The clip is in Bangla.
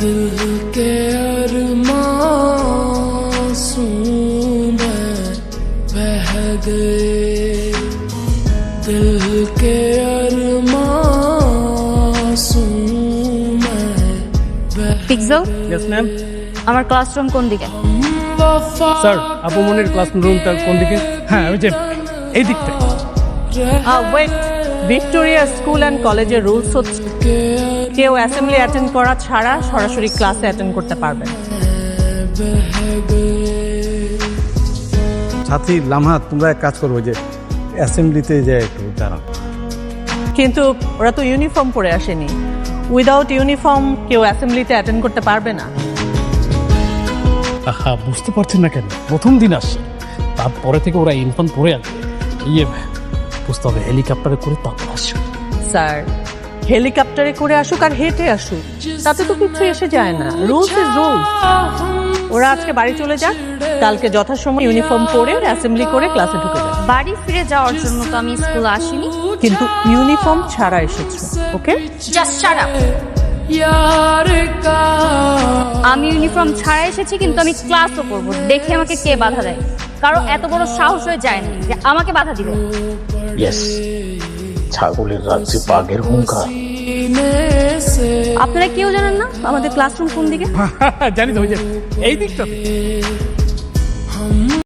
दिल के अरमासूं में बह गए दिल के अरमासूं में बह পিক্সেল यस मैम আমার ক্লাসরুম কোন দিকে? স্যার আপু মনির ক্লাসরুমটা কোন দিকে? হ্যাঁ ওই যে এই দিকটা। ওয়েট, ভিক্টোরিয়া স্কুল অ্যান্ড কলেজের রুলস হচ্ছে কেউ অ্যাসেম্বলি অ্যাটেন্ড করা ছাড়া সরাসরি ক্লাসে অ্যাটেন্ড করতে পারবে না। ছাত্রী লামহা, তোমরা এক কাজ করবো, যে অ্যাসেম্বলিতে যে একটু দাঁড়াও। কিন্তু ওরা তো ইউনিফর্ম পরে আসেনি। উইদাউট ইউনিফর্ম কেউ অ্যাসেম্বলিতে অ্যাটেন্ড করতে পারবে না। আহা বুঝতে পারছেন না কেন? প্রথম দিন আসছে, তারপরে থেকে ওরা ইউনিফর্ম পরে আসবে। ইয়ে বুঝতে হবে, হেলিকপ্টারে করে তারপর আসবে। স্যার, হেলিকপ্টারে করে আসুক আর হেঁটে আসুক, তাতে তো কিছু এসে যায় না। Rules is rules. ওরা আজকে বাড়ি চলে যাক, কালকে যথাসময় ইউনিফর্ম পরে অ্যাসেম্বলি করে ক্লাসে ঢুকে যাবে। বাড়ি ফিরে যাওয়ার জন্য তো আমি স্কুলে আসিনি। কিন্তু ইউনিফর্ম ছাড়া এসেছো, ওকে? Just shut up. यार का আমি ইউনিফর্ম ছাড়া এসেছি, কিন্তু আমি ক্লাসও করব। দেখে আমাকে কে বাধা দেয়? কারো এত বড় সাহস হয়ে যায় না যে আমাকে বাধা দিবে। ইয়েস, ছাগলের রাজ্যে বাঘের হুঙ্কার। सीने से আপনারা কেউ জানেন না আমাদের ক্লাসরুম কোন দিকে? জানি তো, ওই যে এই দিকটা।